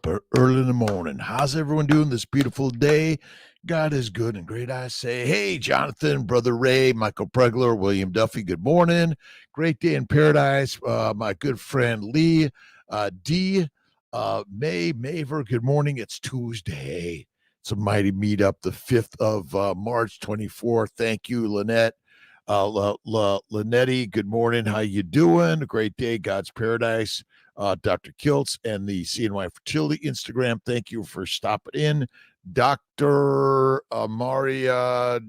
up early in the morning. How's everyone doing this beautiful day? God is good and great, I say. Hey, Jonathan, Brother Ray, Michael Pregler, William Duffy, good morning. Great day in paradise. My good friend Lee, D, Maver, good morning. It's Tuesday. It's a mighty meetup, the 5th of March 24th. Thank you, Lynette. Linetti, good morning. How you doing? A great day, God's paradise. Dr. Kiltz and the CNY Fertility Instagram. Thank you for stopping in. Dr. Maria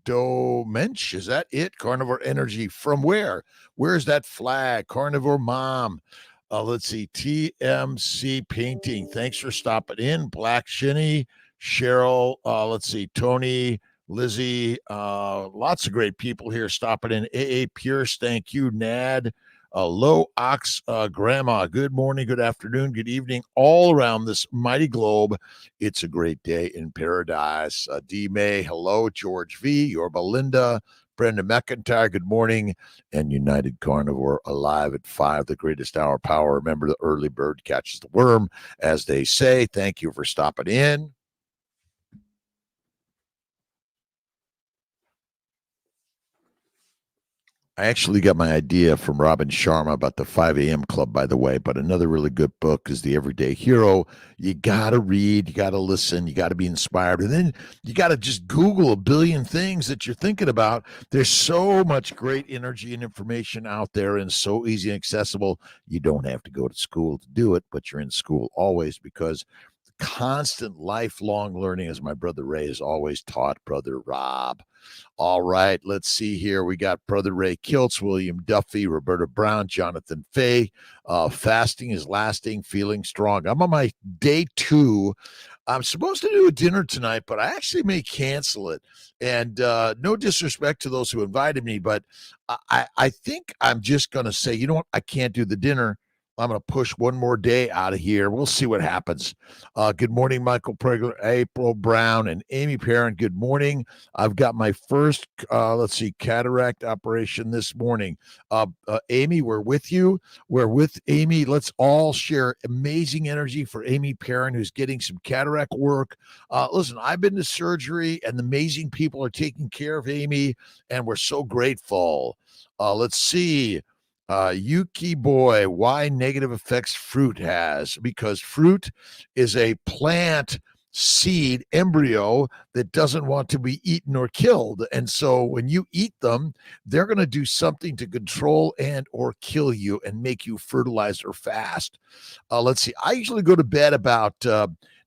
Domench, is that it? Carnivore Energy. From where? Where's that flag? Carnivore Mom. Let's see. TMC Painting. Thanks for stopping in. Black Shinny, Cheryl. Let's see. Tony, Lizzie. Lots of great people here stopping in. AA Pierce. Thank you. Nad. Low Ox Grandma, good morning, good afternoon, good evening, all around this mighty globe. It's a great day in paradise. D. May, hello. George V., Yorba Linda, Brenda McIntyre, good morning. And United Carnivore, alive at 5, the greatest hour power. Remember, the early bird catches the worm, as they say. Thank you for stopping in. I actually got my idea from Robin Sharma about the 5 a.m. club, by the way, but another really good book is The Everyday Hero. You got to read, you got to listen, you got to be inspired, and then you got to just Google a billion things that you're thinking about. There's so much great energy and information out there and so easy and accessible. You don't have to go to school to do it, but you're in school always because constant lifelong learning, as my brother Ray has always taught Brother Rob. All right, let's see here. We got Brother Ray Kiltz, William Duffy, Roberta Brown, Jonathan Fay. Fasting is lasting, feeling strong. I'm on my day 2. I'm supposed to do a dinner tonight, but I actually may cancel it. And no disrespect to those who invited me, but I think I'm just going to say, you know what? I can't do the dinner. I'm going to push one more day out of here. We'll see what happens. Good morning, Michael Pregler, April Brown, and Amy Parent. Good morning. I've got my first, cataract operation this morning. Amy, we're with you. We're with Amy. Let's all share amazing energy for Amy Parent, who's getting some cataract work. Listen, I've been to surgery, and the amazing people are taking care of Amy, and we're so grateful. Let's see. Yuki Boy, why negative effects fruit has? Because fruit is a plant seed embryo that doesn't want to be eaten or killed. And so when you eat them, they're going to do something to control and or kill you and make you fertilize or fast. Let's see. I usually go to bed about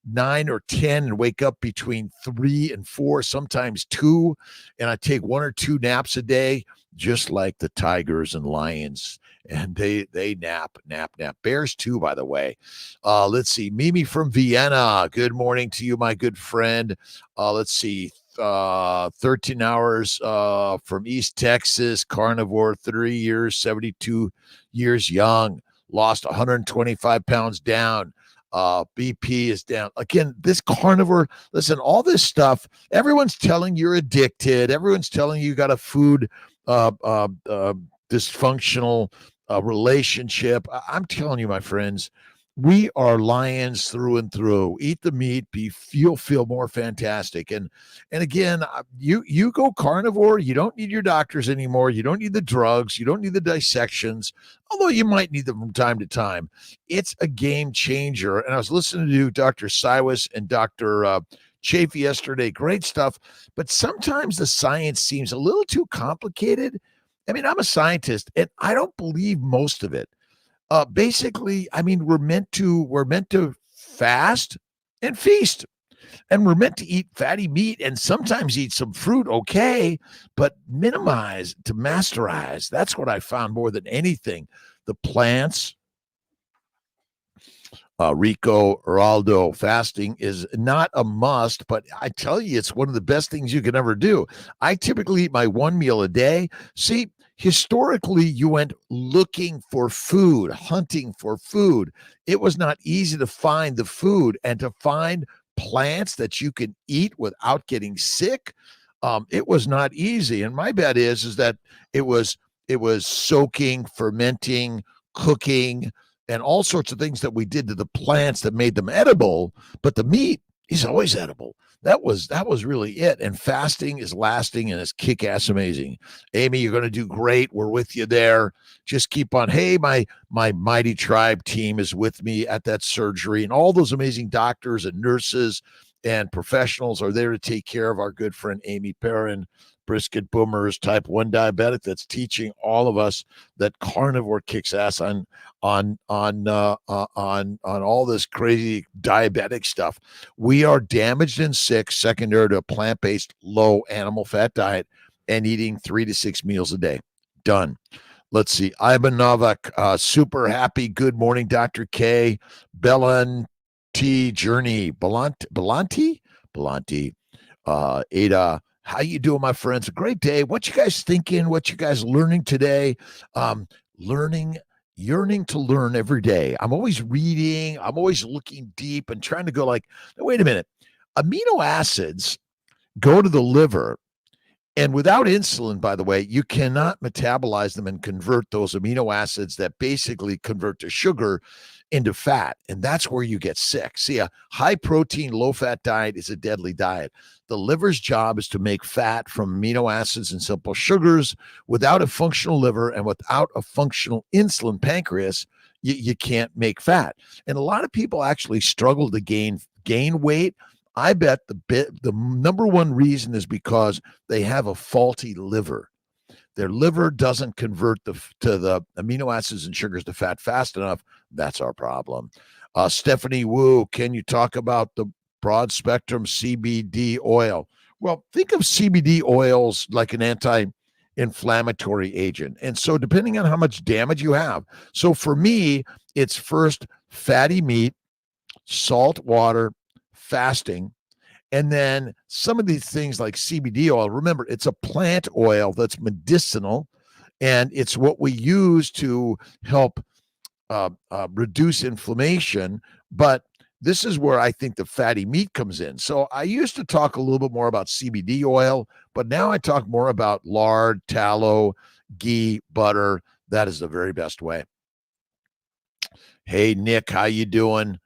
9 or 10 and wake up between 3 and 4, sometimes 2. And I take 1 or 2 naps a day, just like the tigers and lions. And they nap. Bears too, by the way. Let's see. Mimi from Vienna. Good morning to you, my good friend. Let's see. 13 hours from East Texas. Carnivore, 30 years, 72 years young. Lost 125 pounds down. BP is down. Again, this carnivore, listen, all this stuff, everyone's telling you're addicted. Everyone's telling you got a food dysfunctional relationship. I'm telling you, my friends, we are lions through and through. Eat the meat, you'll feel more fantastic. And again, you go carnivore, you don't need your doctors anymore. You don't need the drugs. You don't need the dissections, although you might need them from time to time. It's a game changer. And I was listening to Dr. Siwas and Dr. Chafee yesterday. Great stuff. But sometimes the science seems a little too complicated. I mean, I'm a scientist, and I don't believe most of it. Basically, I mean, we're meant to fast and feast, and we're meant to eat fatty meat and sometimes eat some fruit, okay, but minimize to masterize. That's what I found more than anything. The plants, Rico, Geraldo, fasting is not a must, but I tell you, it's one of the best things you can ever do. I typically eat my 1 meal a day. See, historically, you went looking for food, hunting for food. It was not easy to find the food and to find plants that you can eat without getting sick. It was not easy. And my bet is that it was soaking, fermenting, cooking, and all sorts of things that we did to the plants that made them edible, but the meat is always edible. That was really it. And fasting is lasting and it's kick-ass amazing. Amy, you're going to do great. We're with you there. Just keep on. Hey, my Mighty Tribe team is with me at that surgery, and all those amazing doctors and nurses and professionals are there to take care of our good friend Amy Perrin, Brisket Boomers, type 1 diabetic, that's teaching all of us that carnivore kicks ass on all this crazy diabetic stuff. We are damaged and sick secondary to a plant-based low animal fat diet and eating 3 to 6 meals a day. Done. Let's see. Ivan Novak, super happy. Good morning, Dr. K. Belanti Journey. Belanti? Ada, how you doing, my friends? A great day. What you guys thinking? What you guys learning today? Yearning to learn every day. I'm always reading. I'm always looking deep and trying to go like, wait a minute. Amino acids go to the liver. And without insulin, by the way, you cannot metabolize them and convert those amino acids that basically convert to sugar into fat. And that's where you get sick. See, a high protein, low fat diet is a deadly diet. The liver's job is to make fat from amino acids and simple sugars. Without a functional liver and without a functional insulin pancreas, you can't make fat. And a lot of people actually struggle to gain weight. I bet the number one reason is because they have a faulty liver. Their liver doesn't convert the amino acids and sugars to fat fast enough. That's our problem. Stephanie Wu, can you talk about the broad spectrum CBD oil? Well, think of CBD oils like an anti-inflammatory agent. And so depending on how much damage you have. So for me, it's first fatty meat, salt water, fasting, and then some of these things like CBD oil. Remember, it's a plant oil that's medicinal, and it's what we use to help reduce inflammation. But this is where I think the fatty meat comes in. So I used to talk a little bit more about CBD oil, but now I talk more about lard, tallow, ghee, butter. That is the very best way. Hey, Nick, how you doing?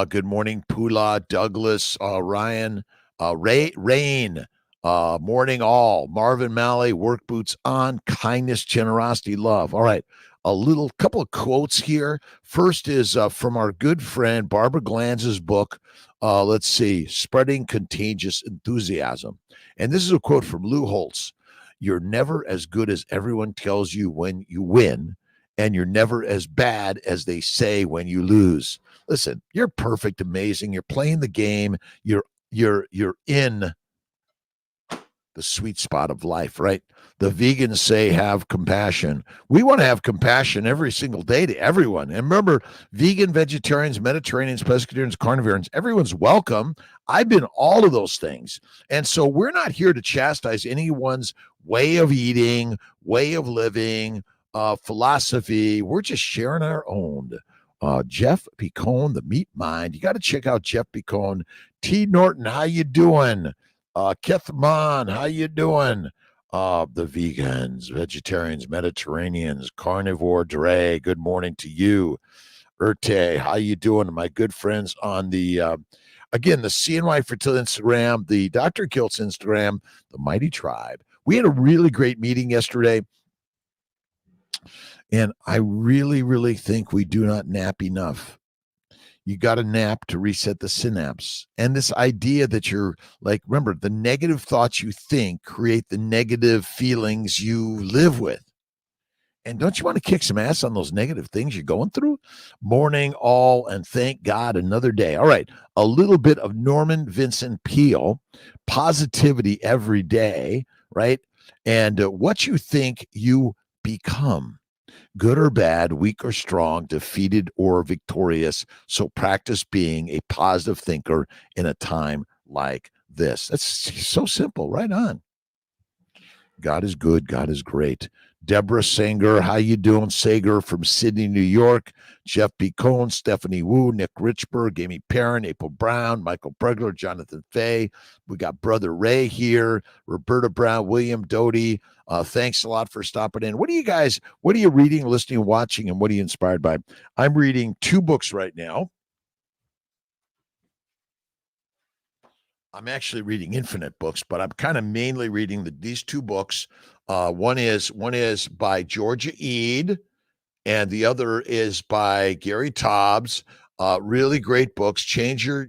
Good morning, Pula, Douglas, Ryan, Rain, morning all, Marvin Malley, work boots on, kindness, generosity, love. All right, a couple of quotes here. First is from our good friend Barbara Glanz's book. Let's see, Spreading Contagious Enthusiasm. And this is a quote from Lou Holtz. You're never as good as everyone tells you when you win, and you're never as bad as they say when you lose. Listen, you're perfect, amazing. You're playing the game. You're in the sweet spot of life, right? The vegans say have compassion. We want to have compassion every single day to everyone. And remember, vegan, vegetarians, Mediterraneans, pescatarians, carnivores, everyone's welcome. I've been all of those things. And so we're not here to chastise anyone's way of eating, way of living, philosophy. We're just sharing our own. Jeff Picone, the Meat Mind. You got to check out Jeff Picone. T. Norton, how you doing? Keth Mon, how you doing? The vegans, vegetarians, Mediterraneans, Carnivore, Dre, good morning to you. Urte, how you doing? My good friends on the, again, the CNY Fertility Instagram, the Dr. Kiltz Instagram, the Mighty Tribe. We had a really great meeting yesterday. And I really, really think we do not nap enough. You got to nap to reset the synapse. And this idea that you're like, remember, the negative thoughts you think create the negative feelings you live with. And don't you want to kick some ass on those negative things you're going through? Morning all, and thank God another day. All right, a little bit of Norman Vincent Peale, positivity every day, right? And what you think you become. Good or bad, weak or strong, defeated or victorious. So practice being a positive thinker in a time like this. That's so simple. Right on. God is good. God is great. Deborah Sanger, how you doing? Sager from Sydney, New York. Jeff B. Cohn, Stephanie Wu, Nick Richburg, Amy Perrin, April Brown, Michael Bregler, Jonathan Fay. We got Brother Ray here, Roberta Brown, William Doty. Thanks a lot for stopping in. What are you reading, listening, watching, and what are you inspired by? I'm reading 2 books right now. I'm actually reading infinite books, but I'm kind of mainly reading these 2 books. One is by Georgia Ede, and the other is by Gary Taubes. Really great books. Change your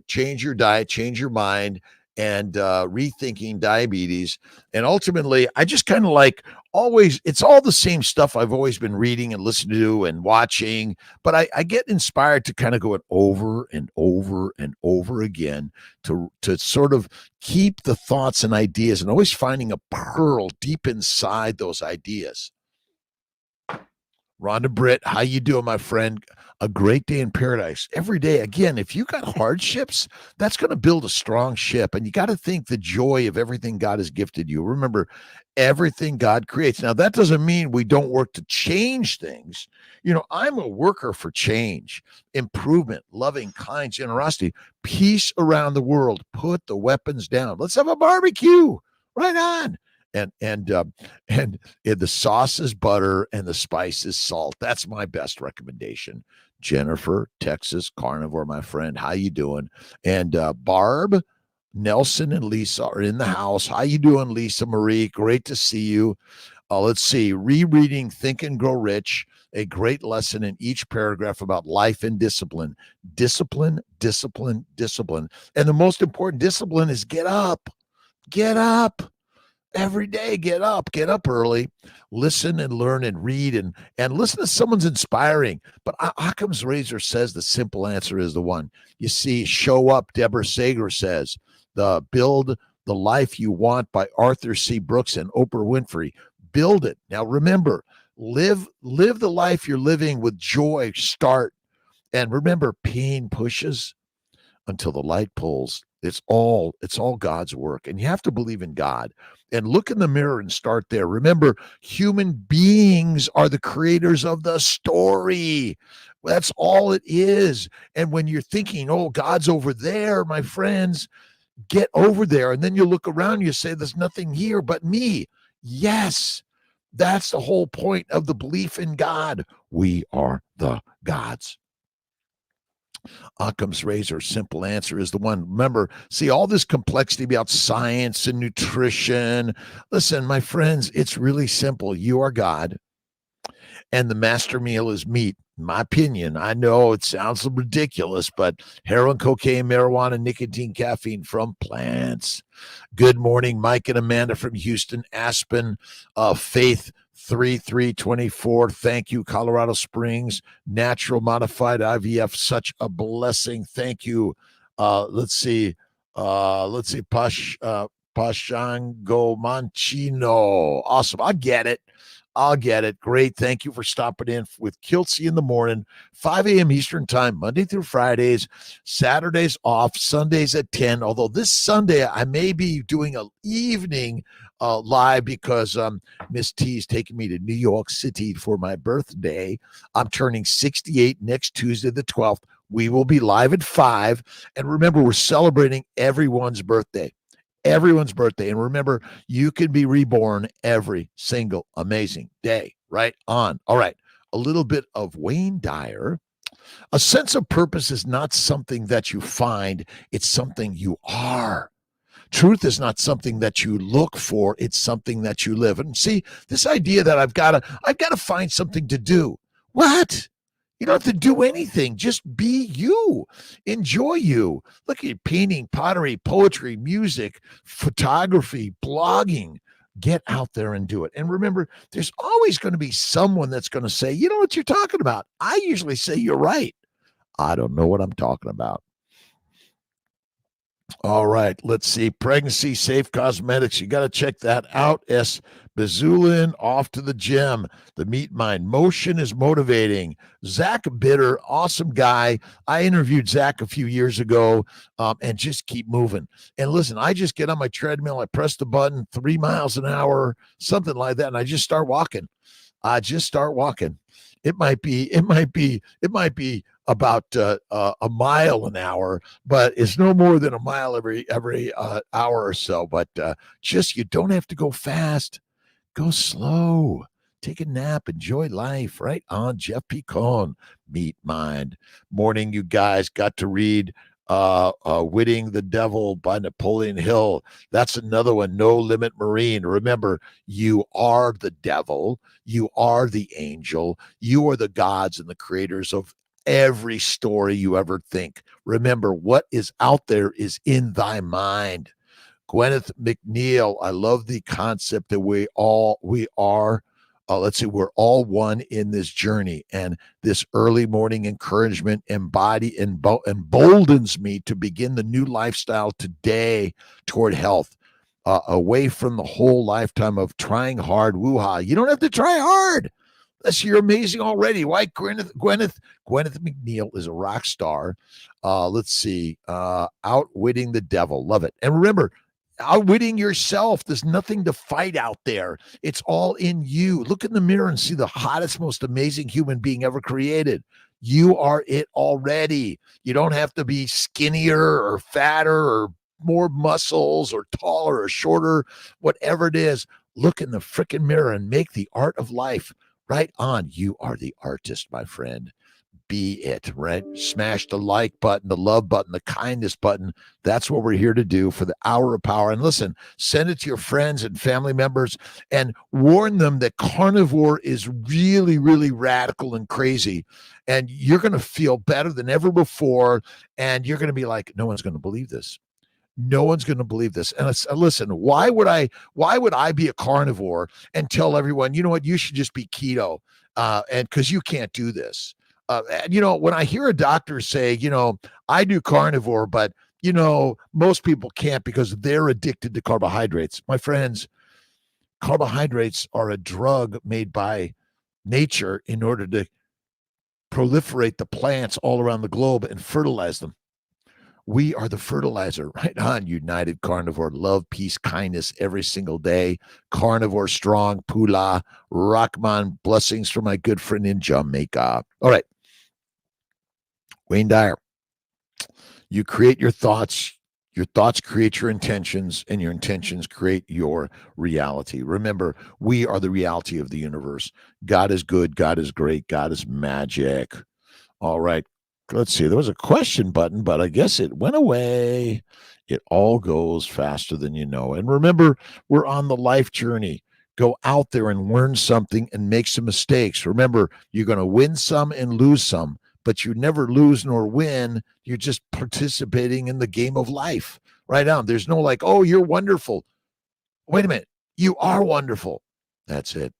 diet, change your mind, and rethinking diabetes. And ultimately, I just kind of like always. It's all the same stuff I've always been reading and listening to and watching. But I get inspired to kind of go it over and over and over again to sort of keep the thoughts and ideas, and always finding a pearl deep inside those ideas. Rhonda Britt, how you doing, my friend? A great day in paradise. Every day, again, if you got hardships, that's going to build a strong ship. And you got to think the joy of everything God has gifted you. Remember, everything God creates. Now, that doesn't mean we don't work to change things. I'm a worker for change, improvement, loving, kind, generosity, peace around the world. Put the weapons down. Let's have a barbecue. Right on. And the sauce is butter and the spice is salt. That's my best recommendation. Jennifer, Texas, Carnivore, my friend, how you doing? And Barb, Nelson, and Lisa are in the house. How you doing, Lisa Marie? Great to see you. Let's see. Rereading Think and Grow Rich, a great lesson in each paragraph about life and discipline. Discipline, discipline, discipline. And the most important discipline is get up. Get up. Every day, get up early, listen and learn and read and listen to someone's inspiring. But Occam's razor says the simple answer is the one. You see, Show Up, Deborah Sager says, the Build the Life You Want by Arthur C. Brooks and Oprah Winfrey. Build it. Now remember, live the life you're living with joy. Start. And remember, pain pushes until the light pulls. It's all God's work. And you have to believe in God and look in the mirror and start there. Remember, human beings are the creators of the story. That's all it is. And when you're thinking, oh, God's over there, my friends, get over there. And then you look around, you say, there's nothing here but me. Yes, that's the whole point of the belief in God. We are the gods. Occam's razor, simple answer is the one. Remember, see all this complexity about science and nutrition. Listen, my friends, it's really simple. You are God, and the master meal is meat. In my opinion, I know it sounds ridiculous, but heroin, cocaine, marijuana, nicotine, caffeine from plants. Good morning, Mike and Amanda from Houston, Aspen, Faith 3324. Thank you, Colorado Springs, natural modified IVF, such a blessing. Thank you. Let's see, Pashango Manchino. Awesome. I'll get it. Great. Thank you for stopping in with Kiltz in the morning, 5 a.m. Eastern time, Monday through Fridays, Saturdays off, Sundays at 10. Although this Sunday I may be doing an evening live because Miss T is taking me to New York City for my birthday. I'm turning 68 next Tuesday, the 12th. We will be live at 5. And remember, we're celebrating everyone's birthday. Everyone's birthday. And remember, you can be reborn every single amazing day. Right on. All right. A little bit of Wayne Dyer. A sense of purpose is not something that you find, it's something you are. Truth is not something that you look for, it's something that you live. And see, this idea that I've got to find something to do. What? You don't have to do anything. Just be you. Enjoy you. Look at painting, pottery, poetry, music, photography, blogging. Get out there and do it. And remember, there's always going to be someone that's going to say, you know what you're talking about. I usually say, you're right. I don't know what I'm talking about. All right, let's see. Pregnancy Safe Cosmetics. You got to check that out. S. Bazulin, off to the gym. The Meat Mind. Motion is motivating. Zach Bitter, awesome guy. I interviewed Zach a few years ago, and just keep moving. And listen, I just get on my treadmill. I press the button, 3 miles an hour, something like that, and I just start walking. It might be about a mile an hour, but it's no more than a mile every hour or so. But just you don't have to go fast. Go slow. Take a nap. Enjoy life. Right on. Jeff Picon, Meat Mind. Morning, you guys got to read Witting the Devil by Napoleon Hill. That's another one. No Limit Marine. Remember, you are the devil. You are the angel. You are the gods and the creators of every story you ever think. Remember, what is out there is in thy mind. Gwyneth McNeil, I love the concept that we are, we're all one in this journey. And this early morning encouragement emboldens me to begin the new lifestyle today toward health, away from the whole lifetime of trying hard. Woo-ha. You don't have to try hard. You're amazing already. Why Gwyneth McNeil is a rock star. Let's see. Outwitting the Devil. Love it. And remember, outwitting yourself. There's nothing to fight out there. It's all in you. Look in the mirror and see the hottest, most amazing human being ever created. You are it already. You don't have to be skinnier or fatter or more muscles or taller or shorter, whatever it is. Look in the freaking mirror and make the art of life. Right on. You are the artist, my friend. Be it, right? Smash the like button, the love button, the kindness button. That's what we're here to do for the hour of power. And listen, send it to your friends and family members and warn them that carnivore is really, really radical and crazy. And you're going to feel better than ever before. And you're going to be like, no one's going to believe this. No one's going to believe this. And listen, why would I be a carnivore and tell everyone, you know what, you should just be keto, and because you can't do this. When I hear a doctor say, I do carnivore, but most people can't because they're addicted to carbohydrates. My friends, carbohydrates are a drug made by nature in order to proliferate the plants all around the globe and fertilize them. We are the fertilizer. Right on. United Carnivore. Love, peace, kindness every single day. Carnivore strong. Pula. Rahman. Blessings from my good friend in Jamaica. All right. Wayne Dyer. You create your thoughts. Your thoughts create your intentions, and your intentions create your reality. Remember, we are the reality of the universe. God is good. God is great. God is magic. All right. Let's see. There was a question button, but I guess it went away. It all goes faster than you know. And remember, we're on the life journey. Go out there and learn something and make some mistakes. Remember, you're going to win some and lose some, but you never lose nor win. You're just participating in the game of life. Right on. There's no like, oh, you're wonderful. Wait a minute. You are wonderful. That's it.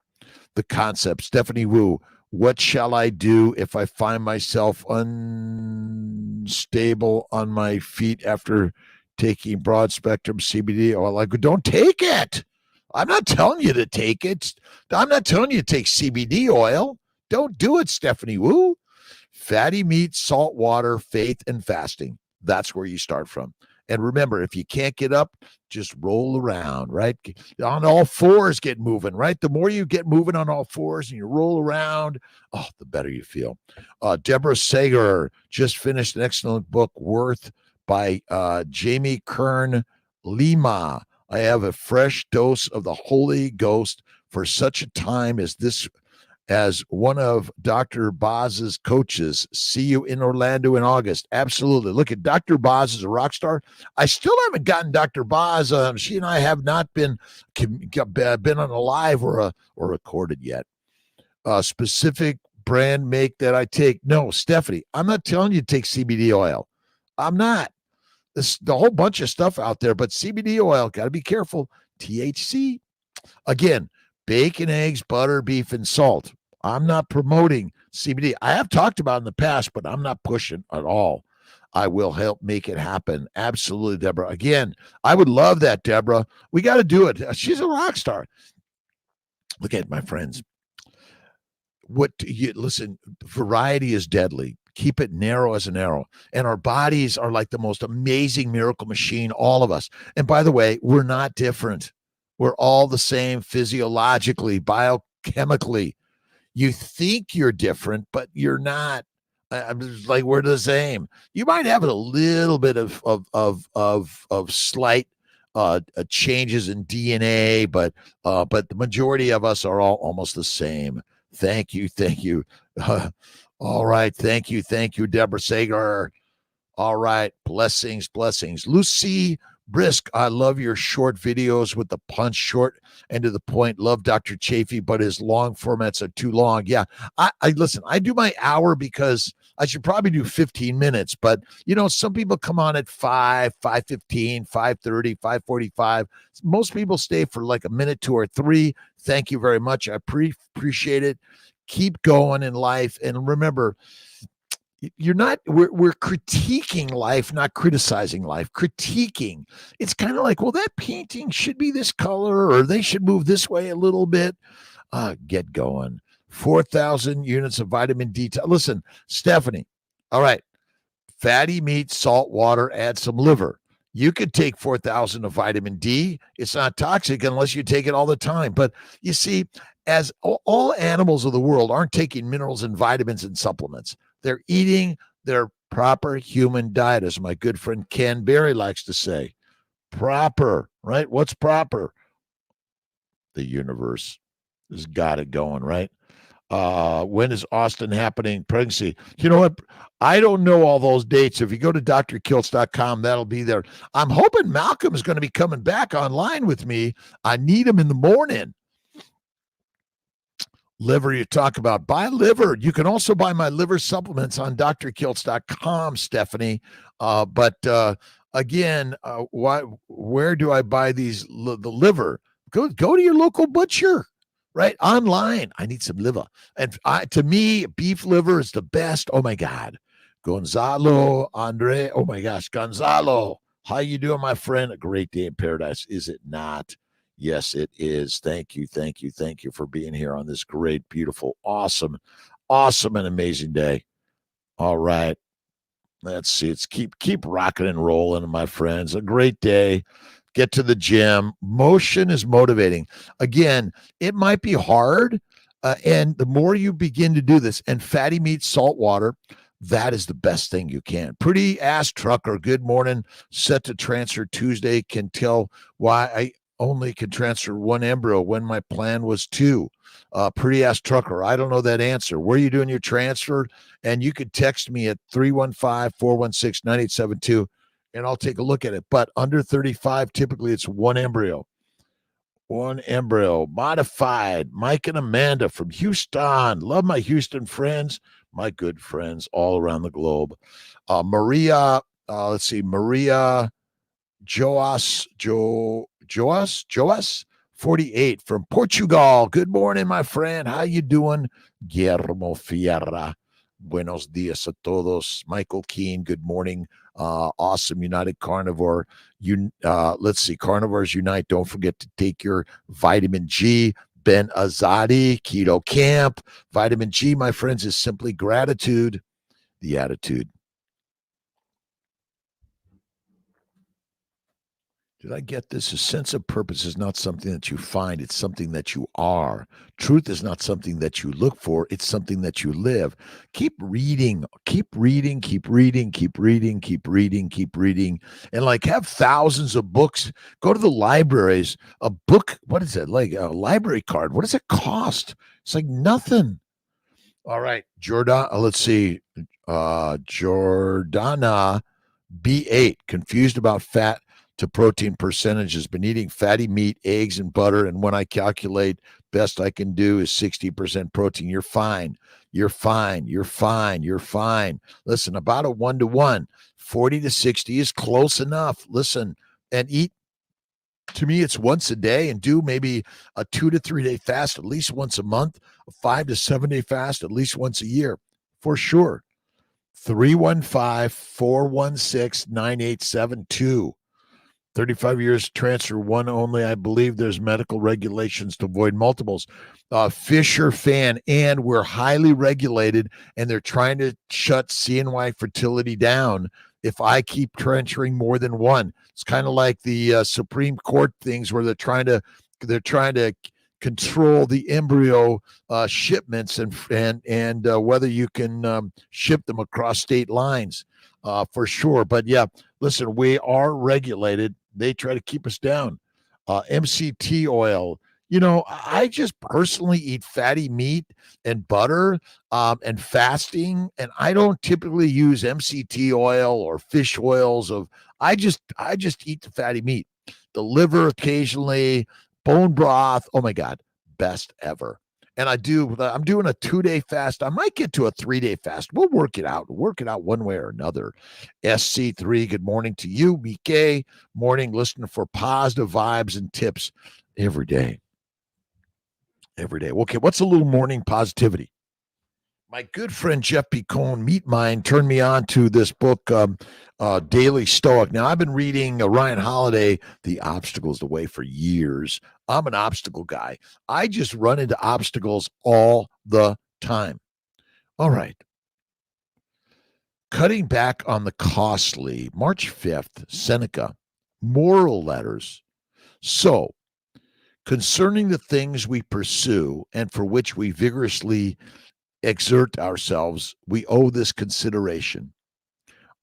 The concept. Stephanie Wu. What shall I do if I find myself unstable on my feet after taking broad spectrum CBD oil? Like, don't take it. I'm not telling you to take it. I'm not telling you to take CBD oil. Don't do it, Stephanie Wu. Fatty meat, salt water, faith, and fasting. That's where you start from. And remember, if you can't get up, just roll around, right? On all fours, get moving, right? The more you get moving on all fours and you roll around, the better you feel. Deborah Sager just finished an excellent book, Worth, by Jamie Kern Lima. I have a fresh dose of the Holy Ghost for such a time as this, as one of Dr. Boz's coaches. See you in Orlando in August. Absolutely. Look at Dr. Boz is a rock star. I still haven't gotten Dr. Boz. She and I have not been on a live or recorded yet. Specific brand make that I take. No, Stephanie, I'm not telling you to take CBD oil. I'm not. There's a whole bunch of stuff out there, but CBD oil, got to be careful. THC. Again, bacon, eggs, butter, beef, and salt. I'm not promoting CBD. I have talked about it in the past, but I'm not pushing at all. I will help make it happen. Absolutely, Deborah. Again, I would love that, Deborah. We got to do it. She's a rock star. Look at my friends. Listen, variety is deadly. Keep it narrow as an arrow. And our bodies are like the most amazing miracle machine, all of us. And by the way, we're not different. We're all the same physiologically, biochemically. You think you're different, but you're not. I'm just like, we're the same. You might have a little bit of slight changes in DNA, but the majority of us are all almost the same. Thank you. All right, thank you, Deborah Sager. All right, blessings. Lucy Brisk, I love your short videos with the punch, short and to the point. Love Dr. Chafee, but his long formats are too long. Yeah, I listen. I do my hour because I should probably do 15 minutes, but some people come on at 5:15, 5:30, 5:45. Most people stay for like a minute, 2 or 3. Thank you very much. I appreciate it. Keep going in life, and remember, we're critiquing life, not criticizing life. Critiquing, it's kind of like, well, that painting should be this color, or they should move this way a little bit. Get going. 4,000 units of vitamin D. Listen, Stephanie, all right, fatty meat, salt water, add some liver. You could take 4,000 of vitamin D. It's not toxic unless you take it all the time. But you see, as all animals of the world aren't taking minerals and vitamins and supplements, they're eating their proper human diet, as my good friend Ken Berry likes to say. Proper, right? What's proper? The universe has got it going, right? When is Austin happening? Pregnancy. You know what? I don't know all those dates. If you go to drkiltz.com, that'll be there. I'm hoping Malcolm is going to be coming back online with me. I need him in the morning. Liver, you talk about. Buy liver. You can also buy my liver supplements on drkiltz.com, Stephanie. Again, where do I buy the liver? Go to your local butcher. Right? Online. I need some liver. And to me, beef liver is the best. Oh, my God. Gonzalo, Andre. Oh, my gosh. Gonzalo. How you doing, my friend? A great day in paradise, is it not? Yes, it is. Thank you for being here on this great, beautiful, awesome, and amazing day. All right. Let's see. It's keep rocking and rolling, my friends. A great day. Get to the gym. Motion is motivating. Again, it might be hard. And the more you begin to do this, and fatty meat, salt water, that is the best thing you can. Pretty ass trucker. Good morning. Set to transfer Tuesday. Can tell why I only can transfer one embryo when my plan was 2. Pretty ass trucker. I don't know that answer. Where are you doing your transfer? And you could text me at 315-416-9872. And I'll take a look at it. But under 35, typically it's one embryo. One embryo. Modified. Mike and Amanda from Houston. Love my Houston friends. My good friends all around the globe. Maria, let's see. Maria Joas, 48 from Portugal. Good morning, my friend. How you doing? Guillermo Fierra. Buenos dias a todos. Michael Keene, good morning. Awesome United Carnivore. Let's see, Carnivores Unite. Don't forget to take your vitamin G. Ben Azadi, Keto Camp. Vitamin G, my friends, is simply gratitude, the attitude. Did I get this? A sense of purpose is not something that you find. It's something that you are. Truth is not something that you look for. It's something that you live. Keep reading. And like have thousands of books. Go to the libraries. A book, what is it? Like a library card. What does it cost? It's like nothing. All right. Let's see. Jordana B8. Confused about fat to protein percentages. Been eating fatty meat, eggs, and butter, and when I calculate, best I can do is 60% protein. You're fine. Listen, about a 1-to-1, 40 to 60 is close enough. Listen, and eat. To me, it's once a day, and do maybe a 2 to 3 day fast at least once a month, a 5 to 7 day fast at least once a year, for sure. 315-416-9872. 35 years transfer one only. I believe there's medical regulations to avoid multiples. Fisher fan, and we're highly regulated, and they're trying to shut CNY fertility down if I keep transferring more than one. It's kind of like the Supreme Court things where they're trying to control the embryo shipments and whether you can ship them across state lines for sure. But yeah, listen, we are regulated. They try to keep us down. MCT oil. I just personally eat fatty meat and butter and fasting, and I don't typically use MCT oil or fish oils. I just eat the fatty meat, the liver occasionally, bone broth. Oh my God, best ever. And I'm doing a 2-day fast. I might get to a 3-day fast. We'll work it out one way or another. SC3, good morning to you. Mike, morning, listening for positive vibes and tips every day. Okay, what's a little morning positivity? My good friend Jeff Picone, Meat Mind, turned me on to this book, Daily Stoic. Now, I've been reading Ryan Holiday, The Obstacle's the Way, for years. I'm an obstacle guy. I just run into obstacles all the time. All right. Cutting back on the costly, March 5th, Seneca, moral letters. So, concerning the things we pursue and for which we vigorously exert ourselves, we owe this consideration.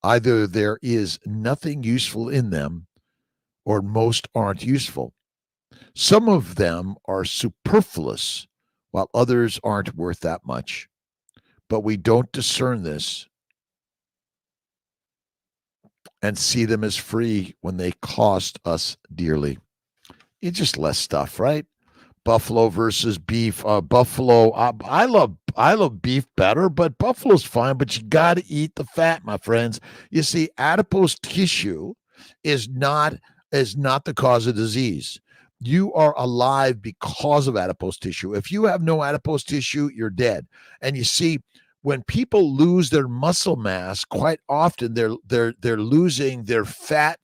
Either there is nothing useful in them, or most aren't useful. Some of them are superfluous, while others aren't worth that much. But we don't discern this and see them as free when they cost us dearly. It's just less stuff, right? Buffalo versus beef. Buffalo. I love beef better, but buffalo's fine. But you got to eat the fat, my friends. You see, adipose tissue is not the cause of disease. You are alive because of adipose tissue. If you have no adipose tissue, you're dead. And you see, when people lose their muscle mass, quite often they're losing their fat,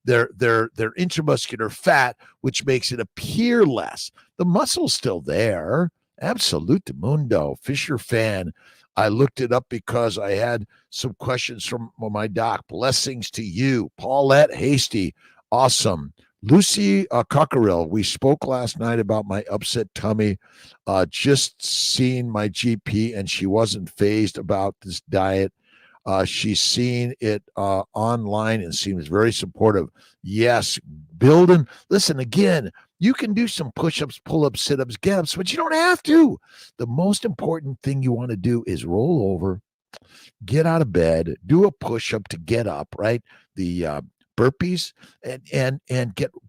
their intramuscular fat, which makes it appear less. The muscle's still there. Absolute mundo. Fisher fan. I looked it up because I had some questions from my doc. Blessings to you. Paulette Hasty. Awesome. Lucy Cockerill. We spoke last night about my upset tummy. Just seen my GP, and she wasn't fazed about this diet. She's seen it online and seems very supportive. Yes, building. Listen, again, you can do some push-ups, pull-ups, sit-ups, get-ups, but you don't have to. The most important thing you want to do is roll over, get out of bed, do a push-up to get up, right? The burpees, and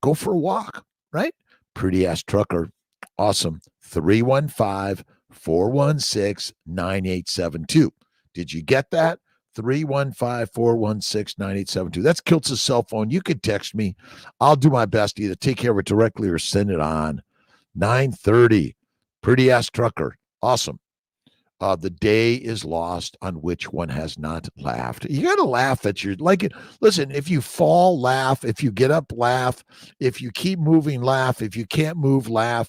go for a walk, right? Pretty ass trucker. Awesome. 315-416-9872. Did you get that? 315-416-9872. That's Kiltz's cell phone. You can text me. I'll do my best to either take care of it directly or send it on. 9:30. Pretty ass trucker. Awesome. The day is lost on which one has not laughed. You got to laugh at your, like it. Listen, if you fall, laugh. If you get up, laugh. If you keep moving, laugh. If you can't move, laugh.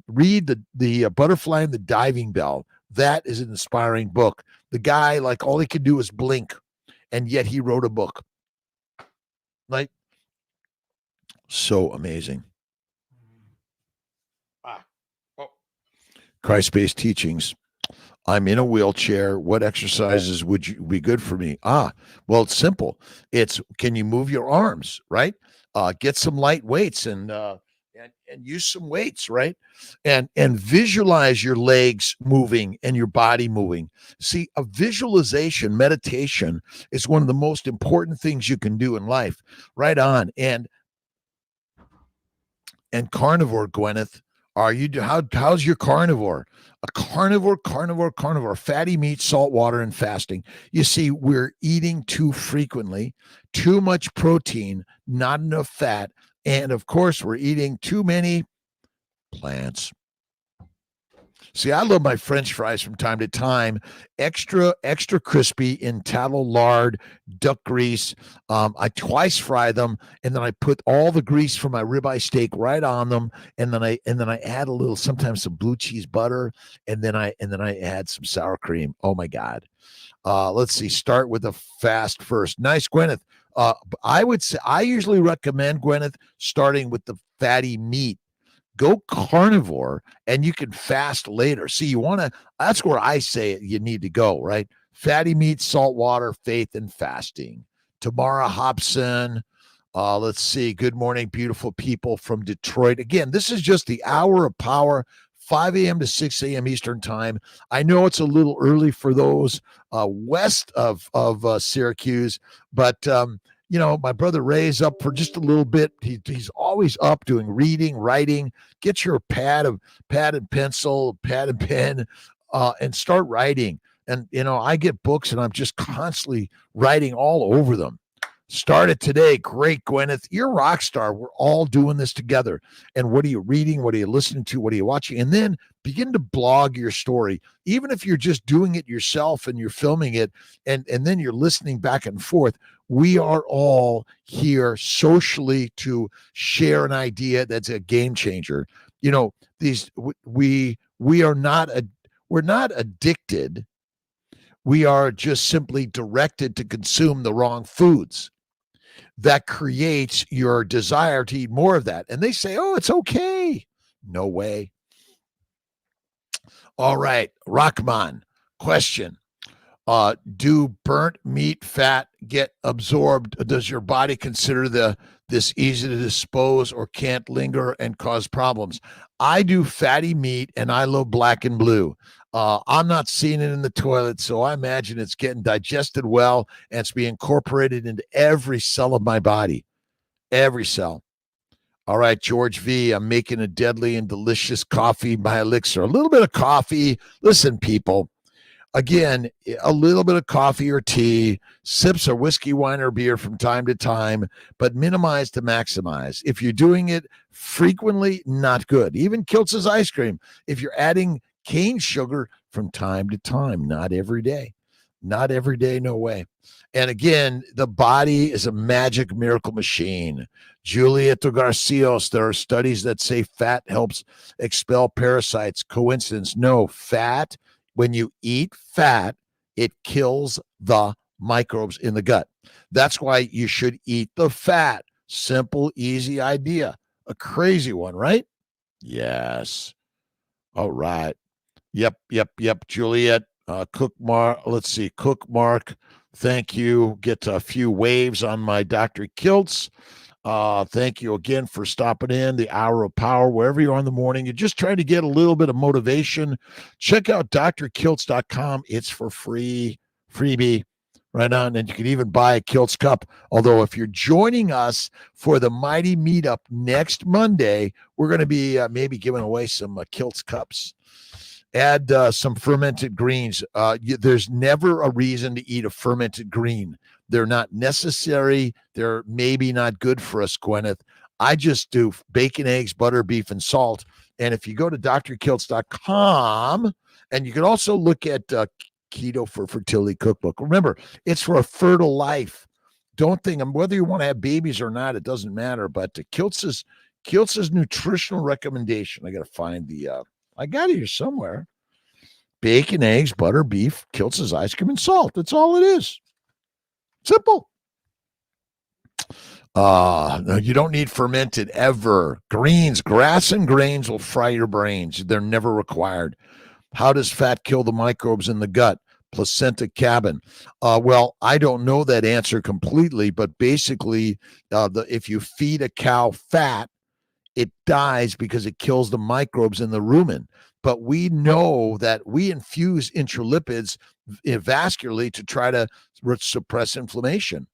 Read the Butterfly and the Diving Bell. That is an inspiring book. The guy, like, all he could do is blink, and yet he wrote a book. Like, so amazing. Christ-based teachings. I'm in a wheelchair. What exercises would you be good for me? Well, it's simple. It's, can you move your arms, right? Get some light weights and use some weights, right? And visualize your legs moving and your body moving. See, a visualization, meditation is one of the most important things you can do in life. Right on. And carnivore, Gwyneth, how's your carnivore? A carnivore, fatty meat, salt water, and fasting. You see, we're eating too frequently, too much protein, not enough fat, and of course, we're eating too many plants. See, I love my French fries from time to time, extra crispy in tallow, lard, duck grease. I twice fry them, and then I put all the grease from my ribeye steak right on them, and then I add a little, sometimes some blue cheese butter, and then I add some sour cream. Oh my God. Let's see. Start with a fast first. Nice, Gwyneth. I would say I usually recommend, Gwyneth, starting with the fatty meat. Go carnivore, and you can fast later. See, you want to, that's where I say you need to go, right? Fatty meat, salt water, faith, and fasting. Tamara Hobson. Let's see. Good morning, beautiful people from Detroit. Again, this is just the hour of power, 5 a.m. to 6 a.m. Eastern time. I know it's a little early for those west of Syracuse, but my brother Ray's up for just a little bit. He's always up doing reading, writing. Get your pad and pencil, pad and pen, and start writing. And I get books, and I'm just constantly writing all over them. Start it today. Great, Gwyneth. You're a rock star. We're all doing this together. And what are you reading? What are you listening to? What are you watching? And then begin to blog your story. Even if you're just doing it yourself and you're filming it, and then you're listening back and forth. We are all here socially to share an idea that's a game changer. We are not we're not addicted. We are just simply directed to consume the wrong foods. That creates your desire to eat more of that. And they say, oh, it's okay. No way. All right. Rahman, question. Do burnt meat fat get absorbed? Does your body consider this easy to dispose or can't linger and cause problems? I do fatty meat, and I love black and blue. I'm not seeing it in the toilet, so I imagine it's getting digested well, and it's being incorporated into every cell of my body. Every cell. All right, George V., I'm making a deadly and delicious coffee, my elixir. A little bit of coffee. Listen, people. Again, a little bit of coffee or tea, sips of whiskey, wine, or beer from time to time, but minimize to maximize. If you're doing it frequently, not good. Even Kiltz's ice cream. If you're adding cane sugar from time to time, not every day. Not every day, no way. And again, the body is a magic miracle machine. Julieta Garcios, there are studies that say fat helps expel parasites. Coincidence? No. Fat, when you eat fat, it kills the microbes in the gut. That's why you should eat the fat. Simple, easy idea. A crazy one, right? Yes. All right. Yep. Juliet, Cook Mark. Let's see. Cook Mark. Thank you. Get a few waves on my Dr. Kiltz. Thank you again for stopping in. The Hour of Power, wherever you are in the morning. You're just trying to get a little bit of motivation. Check out drkiltz.com. It's for free. Freebie. Right on. And you can even buy a Kiltz cup. Although if you're joining us for the Mighty Meetup next Monday, we're going to be maybe giving away some Kiltz cups. Add some fermented greens. There's never a reason to eat a fermented green. They're not necessary. They're maybe not good for us, Gwyneth. I just do bacon, eggs, butter, beef, and salt. And if you go to drkiltz.com, and you can also look at Keto for Fertility Cookbook. Remember, it's for a fertile life. Don't think whether you want to have babies or not, it doesn't matter. But Kiltz's nutritional recommendation. I got to find I got it here somewhere. Bacon, eggs, butter, beef, Kiltz's ice cream, and salt. That's all it is. Simple. No, you don't need fermented ever. Greens, grass and grains will fry your brains. They're never required. How does fat kill the microbes in the gut? Placenta cabin. Well, I don't know that answer completely, but basically, if you feed a cow fat, it dies because it kills the microbes in the rumen. But we know that we infuse intralipids vascularly to try to suppress inflammation.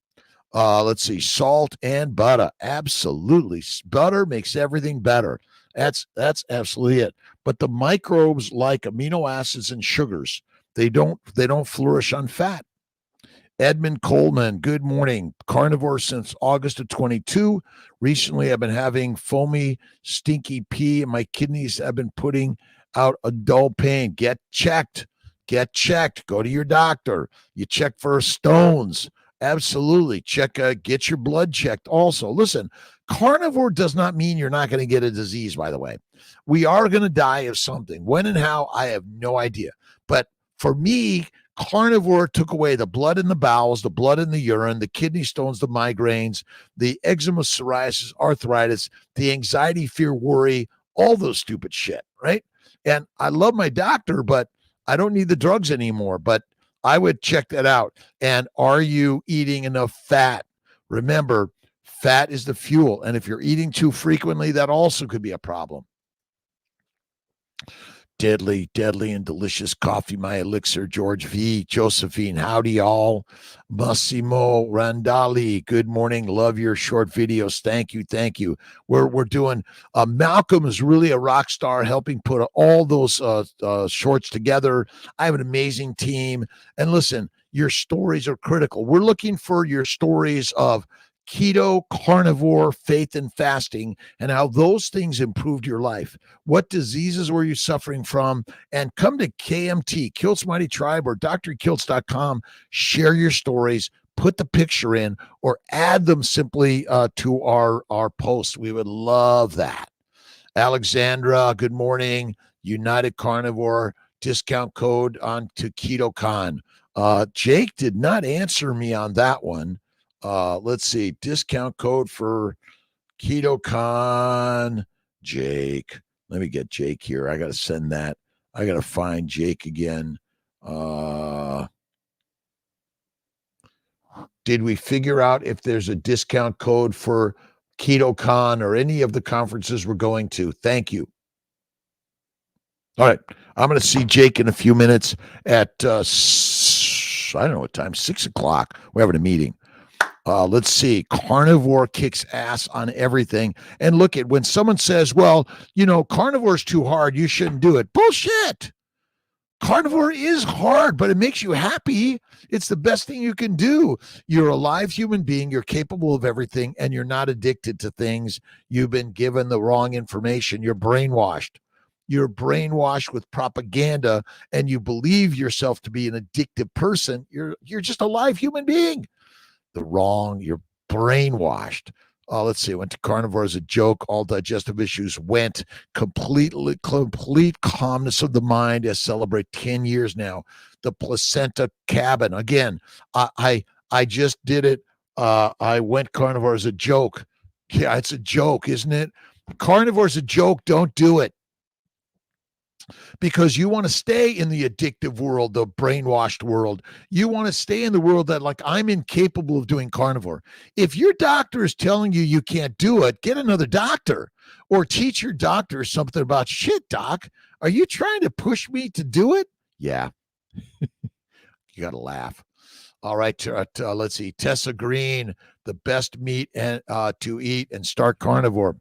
Let's see, salt and butter. Absolutely. Butter makes everything better. That's absolutely it. But the microbes like amino acids and sugars. They don't flourish on fat. Edmund Coleman, good morning. Carnivore since August of 22. Recently, I've been having foamy, stinky pee, and my kidneys have been putting out a dull pain. Get checked. Get checked. Go to your doctor. You check for stones. Absolutely. Check. Get your blood checked. Also, listen. Carnivore does not mean you're not going to get a disease. By the way, we are going to die of something. When and how, I have no idea. But for me, carnivore took away the blood in the bowels, the blood in the urine, the kidney stones, the migraines, the eczema, psoriasis, arthritis, the anxiety, fear, worry, all those stupid shit, right? And I love my doctor, but I don't need the drugs anymore. But I would check that out. And are you eating enough fat? Remember, fat is the fuel. And if you're eating too frequently, that also could be a problem. Deadly, deadly, and delicious coffee, my elixir. George V, Josephine, howdy y'all. Massimo Randali, good morning. Love your short videos. Thank you, thank you. We're doing. Malcolm is really a rock star, helping put all those shorts together. I have an amazing team, and listen, your stories are critical. We're looking for your stories of keto, carnivore, faith, and fasting, and how those things improved your life. What diseases were you suffering from? And come to KMT, Kiltz Mighty Tribe, or drkiltz.com. Share your stories, put the picture in, or add them simply to our post. We would love that. Alexandra, good morning. United Carnivore, discount code on to KetoCon. Jake did not answer me on that one. Let's see, discount code for KetoCon, Jake. Let me get Jake here. I got to send that. I got to find Jake again. Did we figure out if there's a discount code for KetoCon or any of the conferences we're going to? Thank you. All right. I'm going to see Jake in a few minutes at, I don't know what time, 6 o'clock. We're having a meeting. Let's see. Carnivore kicks ass on everything. And look at when someone says, well, carnivore is too hard, you shouldn't do it. Bullshit. Carnivore is hard, but it makes you happy. It's the best thing you can do. You're a live human being. You're capable of everything, and you're not addicted to things. You've been given the wrong information. You're brainwashed. You're brainwashed with propaganda, and you believe yourself to be an addictive person. You're just a live human being. You're brainwashed. Let's see. I went to carnivore as a joke. All digestive issues went. Complete calmness of the mind. As celebrate 10 years now. The placenta cabin. Again, I just did it. I went carnivore as a joke. Yeah, it's a joke, isn't it? Carnivore is a joke. Don't do it. Because you want to stay in the addictive world, the brainwashed world. You want to stay in the world that, like, I'm incapable of doing carnivore. If your doctor is telling you can't do it, get another doctor, or teach your doctor something about, shit, doc, are you trying to push me to do it? Yeah. You got to laugh. All right. Let's see. Tessa Green, the best meat to eat and start carnivore.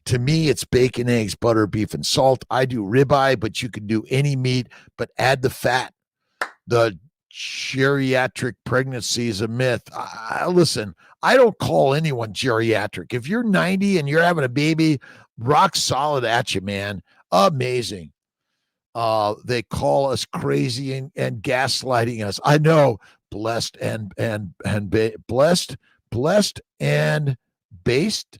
To me, it's bacon, eggs, butter, beef, and salt. I do ribeye, but you can do any meat, but add the fat. The geriatric pregnancy is a myth. Listen, I don't call anyone geriatric. If you're 90 and you're having a baby, rock solid at you, man. Amazing. They call us crazy and gaslighting us. I know. Blessed and based.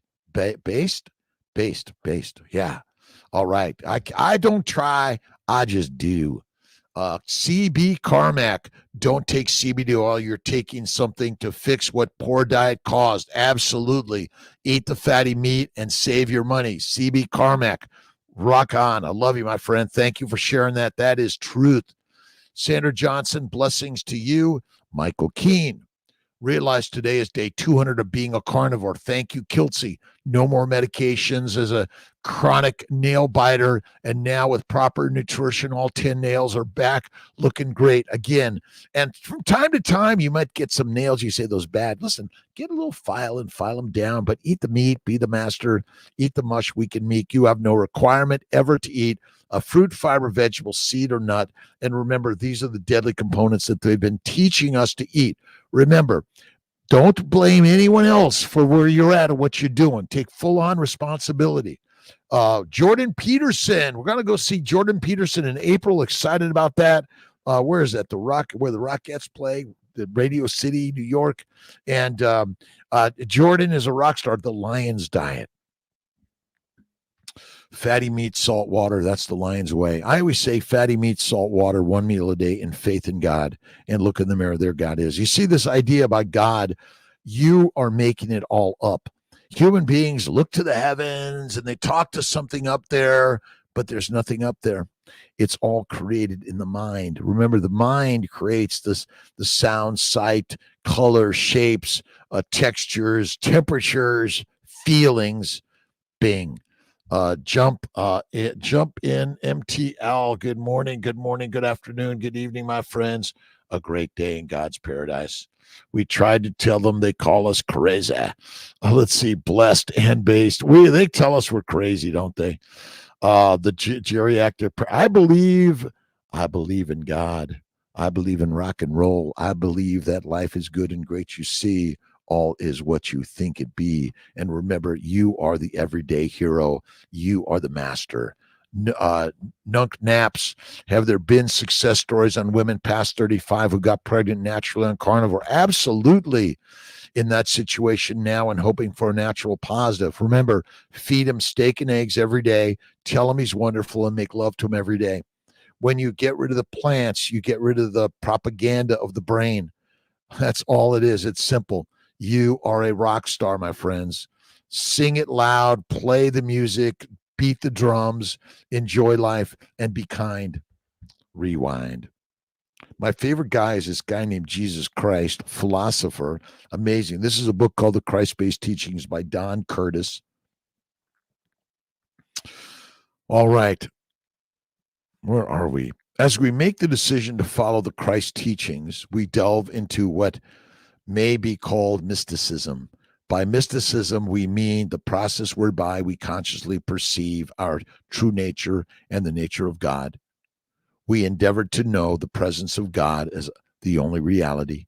Yeah. All right. I don't try. I just do. CB Carmack. Don't take CBD oil. You're taking something to fix what poor diet caused. Absolutely. Eat the fatty meat and save your money. CB Carmack. Rock on. I love you, my friend. Thank you for sharing that. That is truth. Sandra Johnson, blessings to you. Michael Keene. Realized today is day 200 of being a carnivore. Thank you, Kiltz. No more medications as a chronic nail biter. And now with proper nutrition, all 10 nails are back looking great again. And from time to time, you might get some nails. You say those bad. Listen, get a little file and file them down, but eat the meat, be the master, eat the mush, weakened meat. You have no requirement ever to eat a fruit, fiber, vegetable, seed, or nut. And remember, these are the deadly components that they've been teaching us to eat. Remember, don't blame anyone else for where you're at or what you're doing. Take full-on responsibility. Jordan Peterson. We're going to go see Jordan Peterson in April. Excited about that. Where is that? Where the Rockettes play, the Radio City, New York. And Jordan is a rock star. The Lions diet. Fatty meat, salt water. That's the Lion's way. I always say fatty meat, salt water, one meal a day, and faith in God. And look in the mirror. There God is. You see this idea about God, you are making it all up. Human beings look to the heavens and they talk to something up there, but there's nothing up there. It's all created in the mind. Remember, the mind creates the sound, sight, color, shapes, textures, temperatures, feelings. Bing. Jump in MTL. Good morning, good afternoon, good evening, my friends. A great day in God's paradise. We tried to tell them, they call us crazy. Let's see, blessed and based. They tell us we're crazy, don't they? The geriatric. I believe in God. I believe in rock and roll. I believe that life is good and great. You see, all is what you think it be. And remember, you are the everyday hero. You are the master. Nunk naps. Have there been success stories on women past 35 who got pregnant naturally on carnivore? Absolutely. In that situation now and hoping for a natural positive. Remember, feed him steak and eggs every day. Tell him he's wonderful and make love to him every day. When you get rid of the plants, you get rid of the propaganda of the brain. That's all it is. It's simple. You are a rock star, my friends. Sing it loud, play the music, beat the drums, enjoy life, and be kind. Rewind. My favorite guy is this guy named Jesus Christ, philosopher. Amazing. This is a book called The Christ-Based Teachings by Don Curtis. All right. Where are we? As we make the decision to follow the Christ teachings, we delve into what may be called mysticism. By mysticism, we mean the process whereby we consciously perceive our true nature and the nature of God. We endeavor to know the presence of God as the only reality.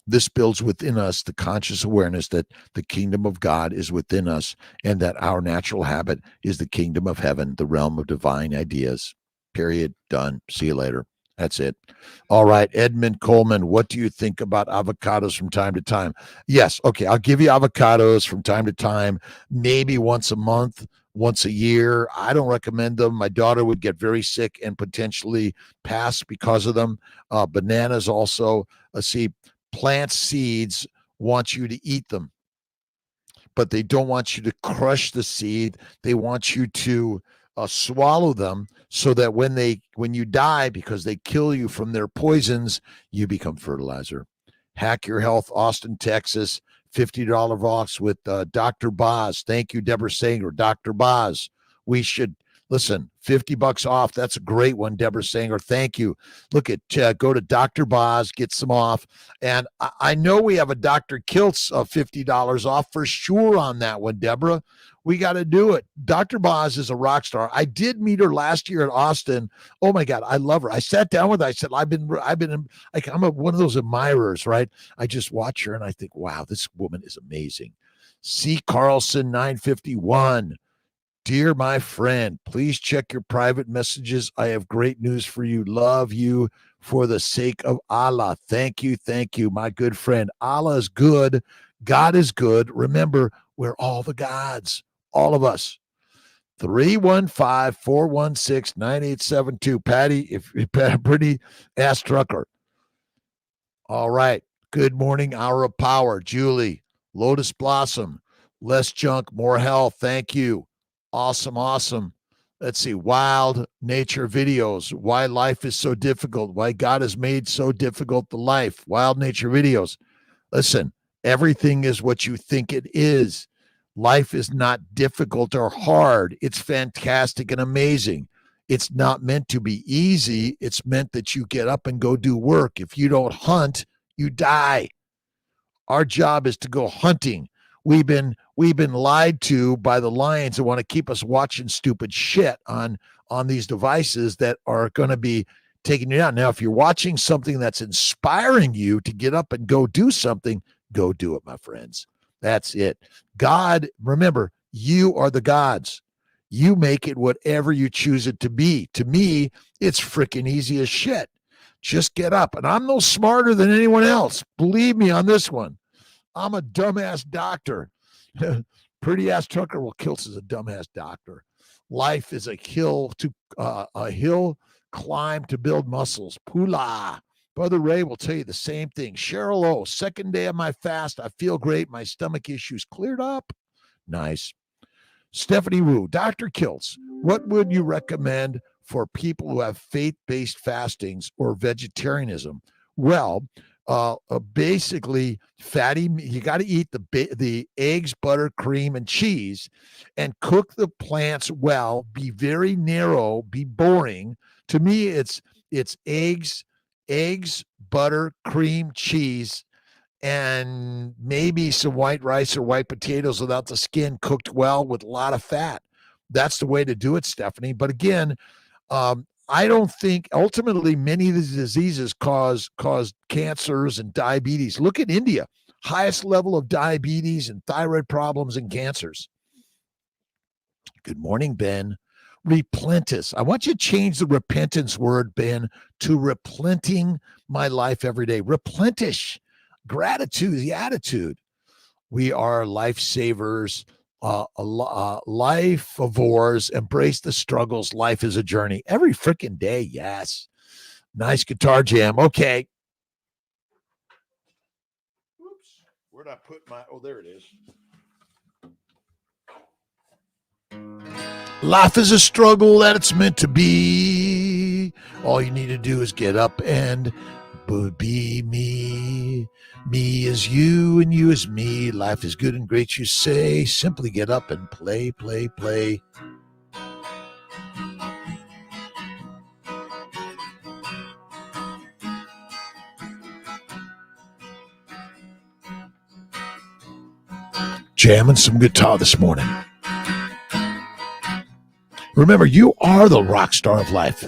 This builds within us the conscious awareness that the kingdom of God is within us and that our natural habit is the kingdom of heaven, the realm of divine ideas. Period. Done. See you later. That's it. All right, Edmund Coleman, what do you think about avocados from time to time? Yes, okay, I'll give you avocados from time to time, maybe once a month, once a year. I don't recommend them. My daughter would get very sick and potentially pass because of them. Bananas also. See, plant seeds want you to eat them, but they don't want you to crush the seed. They want you to swallow them so that when you die, because they kill you from their poisons, you become fertilizer. Hack Your Health, Austin, Texas, $50 off with Dr. Boz. Thank you, Deborah Sanger. Dr. Boz, we should listen. $50 off. That's a great one, Deborah Sanger. Thank you. Look at go to Dr. Boz, get some off. And I know we have a Dr. Kiltz $50 off for sure on that one, Deborah. We got to do it. Dr. Boz is a rock star. I did meet her last year at Austin. Oh my God, I love her. I sat down with her. I said, I'm one of those admirers, right? I just watch her and I think, wow, this woman is amazing. C. Carlson 951. Dear my friend, please check your private messages. I have great news for you. Love you for the sake of Allah. Thank you, my good friend. Allah is good. God is good. Remember, we're all the gods. All of us. 315-416-9872. Patty, if pretty ass trucker. All right. Good morning, Hour of Power. Julie, Lotus Blossom, less junk, more health. Thank you. Awesome. Let's see. Wild nature videos. Why life is so difficult. Why God has made so difficult the life. Wild nature videos. Listen, everything is what you think it is. Life is not difficult or hard. It's fantastic and amazing. It's not meant to be easy. It's meant that you get up and go do work. If you don't hunt, you die. Our job is to go hunting. We've been lied to by the lions that want to keep us watching stupid shit on these devices that are going to be taking you down. Now, if you're watching something that's inspiring you to get up and go do something, go do it, my friends. That's it. God, remember, You are the gods. You make it whatever you choose it to be. To me, it's freaking easy as shit. Just get up. And I'm no smarter than anyone else. Believe me on this one. I'm a dumbass doctor. Pretty ass trucker. Well, Kiltz is a dumbass doctor. Life is a hill climb to build muscles. Pula. Brother Ray will tell you the same thing. Cheryl O, second day of my fast. I feel great. My stomach issues cleared up. Nice. Stephanie Wu, Dr. Kiltz, what would you recommend for people who have faith-based fastings or vegetarianism? Well, basically, fatty. You got to eat the eggs, butter, cream, and cheese, and cook the plants well. Be very narrow. Be boring. To me, it's eggs, butter, cream, cheese, and maybe some white rice or white potatoes without the skin, cooked well with a lot of fat. That's the way to do it, Stephanie. But again, I don't think ultimately many of these diseases cause cancers and diabetes. Look at India, highest level of diabetes and thyroid problems and cancers. Good morning, Ben. Replenish. I want you to change the repentance word, Ben, to replenting my life every day. Replenish. Gratitude, the attitude. We are lifesavers, lifeivores, embrace the struggles. Life is a journey every freaking day. Yes. Nice guitar jam. Okay. Oops. Where'd I put my, oh, there it is. Life is a struggle that it's meant to be. All you need to do is get up and be me. Me is you and you is me. Life is good and great, you say. Simply get up and play, play, play. Jamming some guitar this morning. Remember, you are the rock star of life.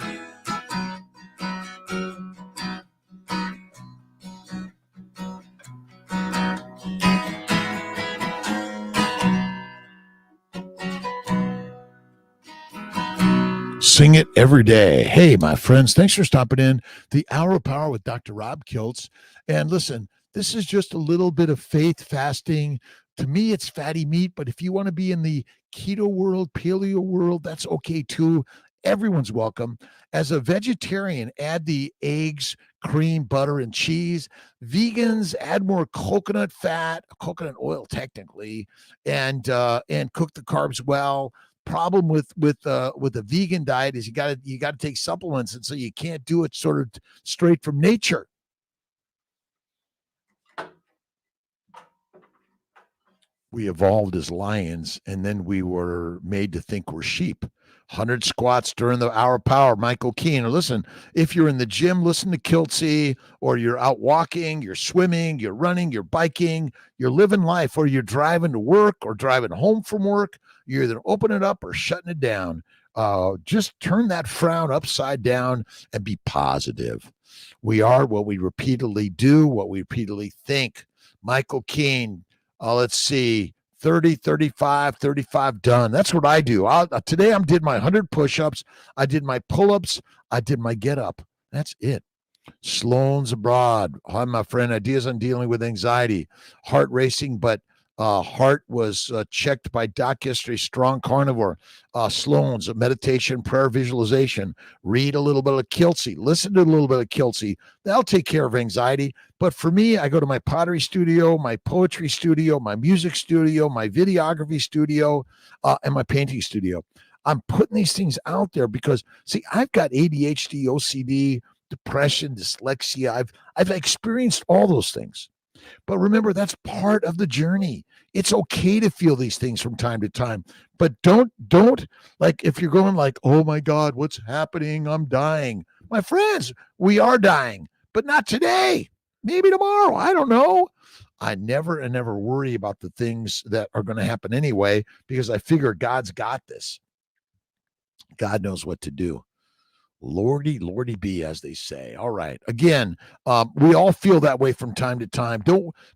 Sing it every day. Hey, my friends, thanks for stopping in. The Hour of Power with Dr. Rob Kiltz. And listen, this is just a little bit of faith fasting. To me, it's fatty meat, but if you want to be in the keto world, paleo world, that's okay too. Everyone's welcome. As a vegetarian, add the eggs, cream, butter, and cheese. Vegans, add more coconut fat, coconut oil technically, and cook the carbs well. Problem with a vegan diet is you got to take supplements, and so you can't do it sort of straight from nature. We evolved as lions, and then we were made to think we're sheep. 100 squats during the hour of power, Michael Keane. Or listen, if you're in the gym, listen to Kiltz, or you're out walking, you're swimming, you're running, you're biking, you're living life, or you're driving to work or driving home from work. You're either opening it up or shutting it down. Just turn that frown upside down and be positive. We are what we repeatedly do, what we repeatedly think. Michael Keane, let's see, 30, 35, 35 done. That's what I do. Today I did my 100 push-ups. I did my pull-ups. I did my get-up. That's it. Sloan's abroad. Hi, my friend. Ideas on dealing with anxiety. Heart racing, but heart was checked by doc yesterday. Strong carnivore. Sloan's meditation, prayer, visualization. Read a little bit of Kiltz. Listen to a little bit of Kiltz. That'll take care of anxiety. But for me, I go to my pottery studio, my poetry studio, my music studio, my videography studio, and my painting studio. I'm putting these things out there because, see, I've got ADHD, OCD, depression, dyslexia. I've experienced all those things. But remember, that's part of the journey. It's okay to feel these things from time to time, but don't like, if you're going like, oh my God, what's happening? I'm dying. My friends, we are dying, but not today. Maybe tomorrow. I don't know. I never worry about the things that are going to happen anyway, because I figure God's got this. God knows what to do. Lordy be, as they say. All right. Again, we all feel that way from time to time.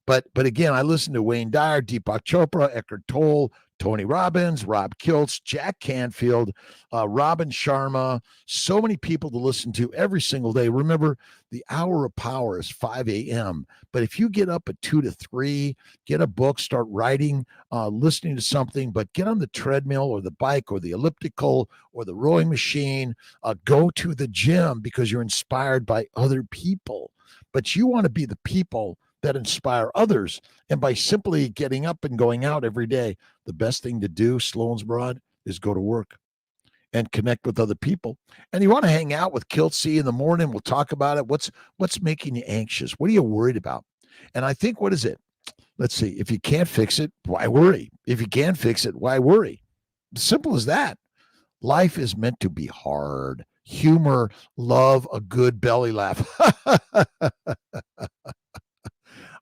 But again, I listen to Wayne Dyer, Deepak Chopra, Eckhart Tolle, Tony Robbins, Rob Kiltz, Jack Canfield, Robin Sharma, so many people to listen to every single day. Remember, the hour of power is 5 a.m. But if you get up at 2 to 3, get a book, start writing, listening to something, but get on the treadmill or the bike or the elliptical or the rowing machine, go to the gym because you're inspired by other people. But you want to be the people that inspire others. And by simply getting up and going out every day, the best thing to do, Sloan's Broad, is go to work and connect with other people. And you want to hang out with Kiltz in the morning. We'll talk about it. What's making you anxious? What are you worried about? And I think, what is it? Let's see. If you can't fix it, why worry? If you can fix it, why worry? Simple as that. Life is meant to be hard. Humor, love, a good belly laugh.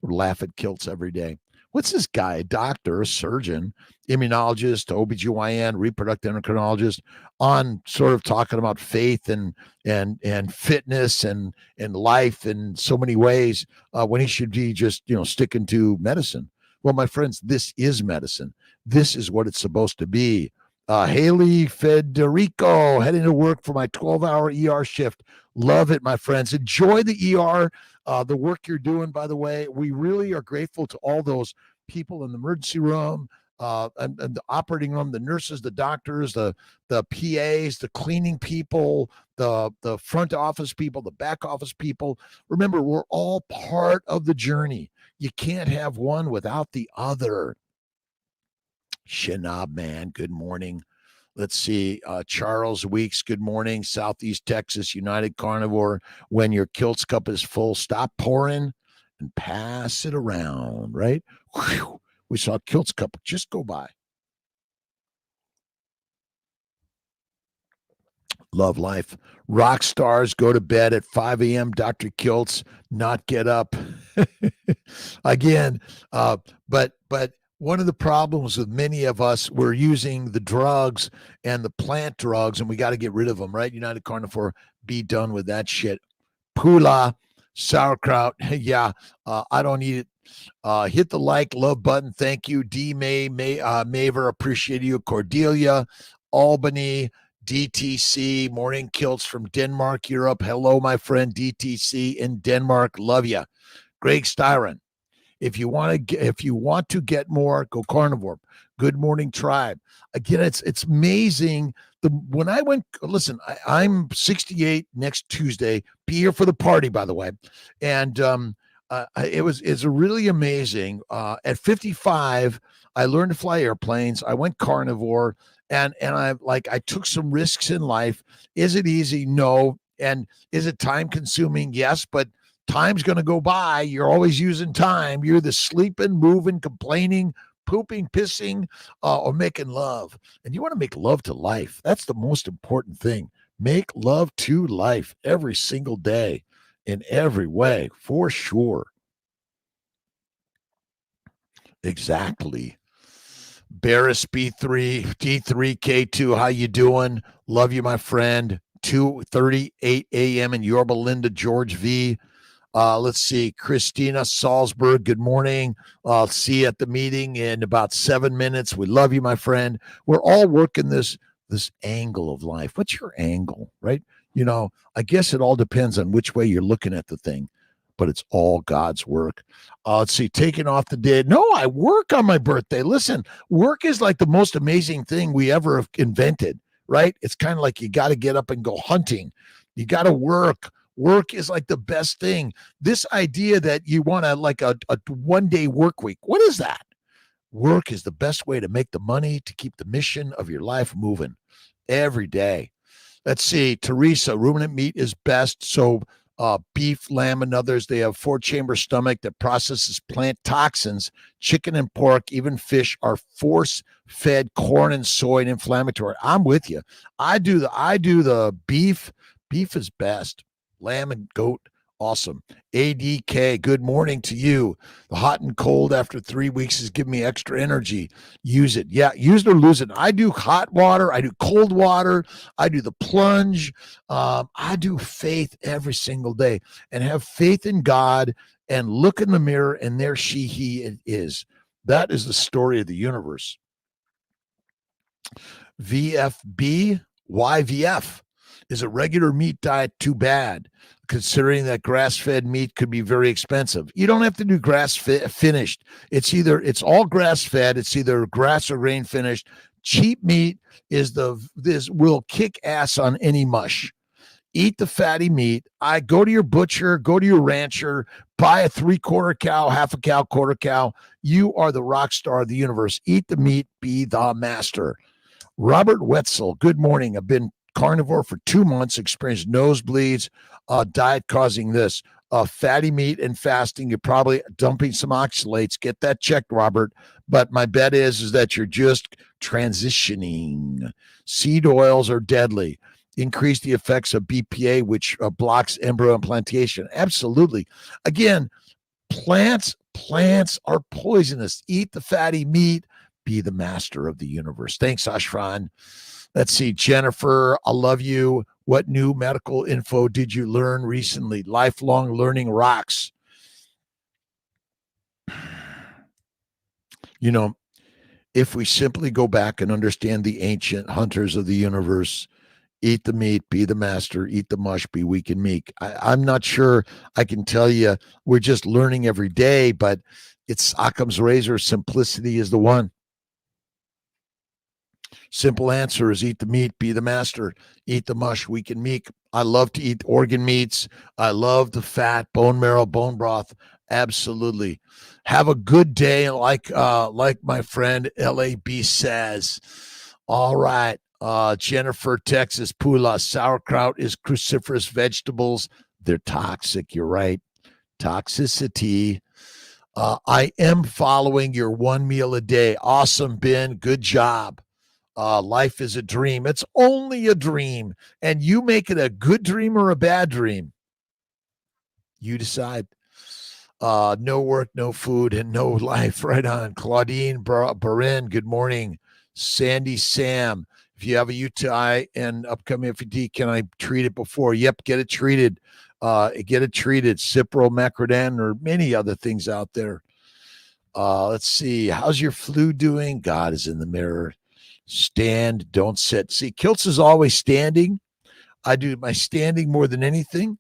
Laugh at Kiltz every day. What's this guy? A doctor, a surgeon, immunologist, OBGYN, reproductive endocrinologist, on sort of talking about faith and fitness and life in so many ways, when he should be just sticking to medicine. Well, my friends, this is medicine. This is what it's supposed to be. Haley Federico, heading to work for my 12-hour ER shift. Love it, my friends. Enjoy the ER, the work you're doing, by the way. We really are grateful to all those people in the emergency room, and the operating room, the nurses, the doctors, the PAs, the cleaning people, the front office people, the back office people. Remember, we're all part of the journey. You can't have one without the other. Shinab man, good morning. Let's see. Charles Weeks, good morning. Southeast Texas, United Carnivore. When your Kiltz cup is full, stop pouring and pass it around, right? Whew. We saw Kiltz cup just go by. Love life. Rock stars go to bed at 5 a.m. Dr. Kiltz, not get up. Again, but one of the problems with many of us, we're using the drugs and the plant drugs, and we got to get rid of them, right? United Carnivore, be done with that shit. Pula, sauerkraut, yeah, I don't eat it. Hit the like, love button. Thank you. D. Maver, appreciate you. Cordelia, Albany, DTC, Morning Kiltz from Denmark, Europe. Hello, my friend DTC in Denmark. Love you. Greg Styron. If you want to get more, go carnivore. Good morning, tribe. Again, it's amazing. When I went, listen, I'm 68 next Tuesday. Be here for the party, by the way. And it's really amazing. At 55, I learned to fly airplanes. I went carnivore, and I took some risks in life. Is it easy? No. And is it time consuming? Yes, but time's going to go by. You're always using time. You're the sleeping, moving, complaining, pooping, pissing, or making love. And you want to make love to life. That's the most important thing. Make love to life every single day in every way, for sure. Exactly. Barris B3, D3K2, how you doing? Love you, my friend. 2:38 a.m. in Yorba Linda, George V. Let's see. Christina Salzberg, good morning. I'll see you at the meeting in about 7 minutes. We love you, my friend. We're all working this angle of life. What's your angle, right? I guess it all depends on which way you're looking at the thing, but it's all God's work. Let's see. Taking off the day. No, I work on my birthday. Listen, work is like the most amazing thing we ever have invented, right? It's kind of like you got to get up and go hunting. You got to work. Work is like the best thing. This idea that you want a 1-day work week. What is that? Work is the best way to make the money to keep the mission of your life moving every day. Let's see. Teresa, ruminant meat is best. So beef, lamb, and others, they have 4-chamber stomach that processes plant toxins. Chicken and pork, even fish, are force-fed corn and soy and inflammatory. I'm with you. I do the beef. Beef is best. Lamb and goat, awesome. ADK, good morning to you. The hot and cold after 3 weeks is giving me extra energy. Use it. Yeah, use it or lose it. I do hot water. I do cold water. I do the plunge. I do faith every single day, and have faith in God and look in the mirror, and there he is. That is the story of the universe. VFB, YVF. Is a regular meat diet too bad? Considering that grass-fed meat could be very expensive. You don't have to do finished. It's all grass-fed. It's either grass or grain finished. Cheap meat this will kick ass on any mush. Eat the fatty meat. I go to your butcher, go to your rancher, buy a 3/4 cow, half a cow, quarter cow. You are the rock star of the universe. Eat the meat, be the master. Robert Wetzel, good morning. I've been carnivore for 2 months, experienced nosebleeds, diet causing this. Fatty meat and fasting, you're probably dumping some oxalates. Get that checked, Robert. But my bet is that you're just transitioning. Seed oils are deadly. Increase the effects of BPA, which blocks embryo implantation. Absolutely. Again, plants are poisonous. Eat the fatty meat. Be the master of the universe. Thanks, Ashran. Let's see, Jennifer, I love you. What new medical info did you learn recently? Lifelong learning rocks. You know, if we simply go back and understand the ancient hunters of the universe, eat the meat, be the master, eat the mush, be weak and meek. I'm not sure I can tell you. We're just learning every day, but it's Occam's razor. Simplicity is the one. Simple answer is eat the meat, be the master, eat the mush, weak and meek. I love to eat organ meats. I love the fat, bone marrow, bone broth. Absolutely. Have a good day, like my friend LAB says. All right. Jennifer, Texas, Pula, sauerkraut is cruciferous vegetables. They're toxic. You're right. Toxicity. I am following your one meal a day. Awesome, Ben. Good job. Life is a dream. It's only a dream. And you make it a good dream or a bad dream. You decide. No work, no food, and no life. Right on. Claudine Barin, good morning. Sandy Sam, if you have a UTI and upcoming FED, can I treat it before? Yep, get it treated. Get it treated. Cipromacrodan or many other things out there. Let's see. How's your flu doing? God is in the mirror. Stand, don't sit. See, Kiltz is always standing. I do my standing more than anything.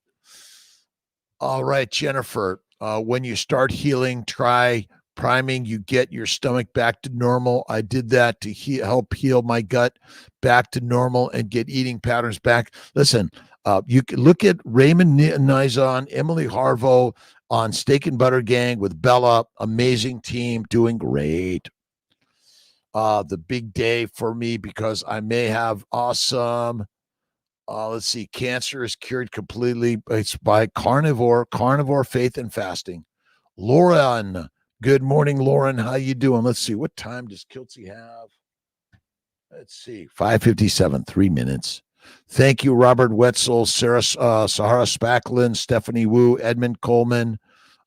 All right, Jennifer. When you start healing, try priming. You get your stomach back to normal. I did that to help heal my gut back to normal and get eating patterns back. Listen, you can look at Raymond Nizon, Emily Harvo on Steak and Butter Gang with Bella. Amazing team, doing great. The big day for me because I may have awesome. Let's see, cancer is cured completely. It's by Carnivore, Faith and Fasting. Lauren, good morning, Lauren. How you doing? Let's see, what time does Kiltz have? Let's see, 5:57, 3 minutes. Thank you, Robert Wetzel, Sahara Spacklin, Stephanie Wu, Edmund Coleman.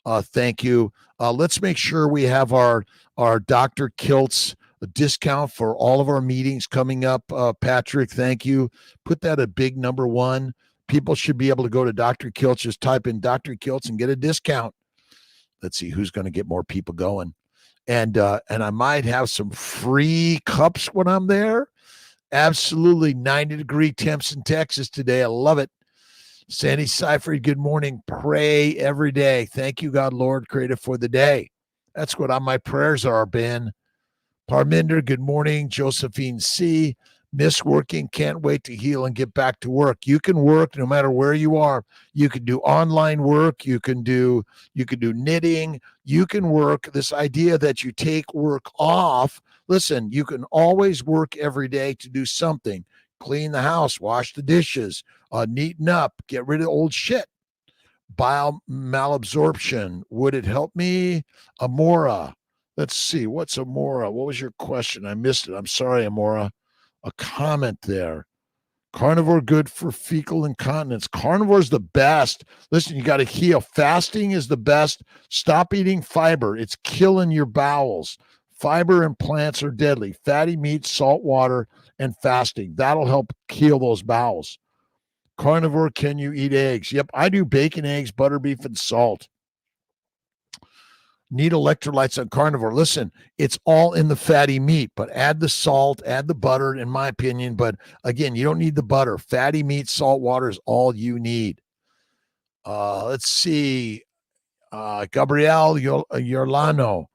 Thank you. Let's make sure we have our Dr. Kiltz discount for all of our meetings coming up. Patrick, thank you. Put that at big number one. People should be able to go to Dr. Kiltz, just type in Dr. Kiltz and get a discount. Let's see who's going to get more people going. And I might have some free cups when I'm there. Absolutely 90-degree temps in Texas today. I love it. Sandy Seifert, good morning. Pray every day. Thank you, God, Lord, created for the day. That's what my prayers are, Ben. Parminder, good morning. Josephine C. Miss working, can't wait to heal and get back to work. You can work no matter where you are. You can do online work. You can do knitting. You can work. This idea that you take work off. Listen, you can always work every day to do something. Clean the house, wash the dishes, neaten up, get rid of old shit. Bile malabsorption. Would it help me? Amora. Let's see. What's Amora? What was your question? I missed it. I'm sorry, Amora. A comment there. Carnivore good for fecal incontinence. Carnivore is the best. Listen, you got to heal. Fasting is the best. Stop eating fiber. It's killing your bowels. Fiber and plants are deadly. Fatty meat, salt water, and fasting. That'll help heal those bowels. Carnivore, can you eat eggs? Yep, I do bacon, eggs, butter, beef, and salt. Need electrolytes on carnivore. Listen, it's all in the fatty meat, but add the salt, add the butter, in my opinion. But again, you don't need the butter. Fatty meat, salt water is all you need. Let's see. Gabrielle Yorlano.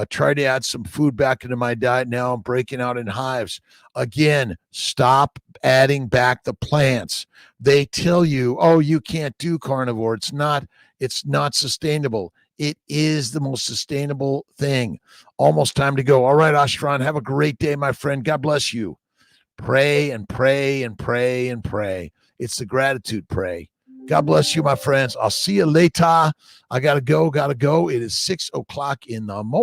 Try to add some food back into my diet now. I'm breaking out in hives. Again, stop adding back the plants. They tell you, oh, you can't do carnivore. It's not sustainable. It is the most sustainable thing. Almost time to go. All right, Ashran, have a great day, my friend. God bless you. Pray and pray and pray and pray. It's the gratitude pray. God bless you, my friends. I'll see you later. I got to go. It is 6:00 in the morning.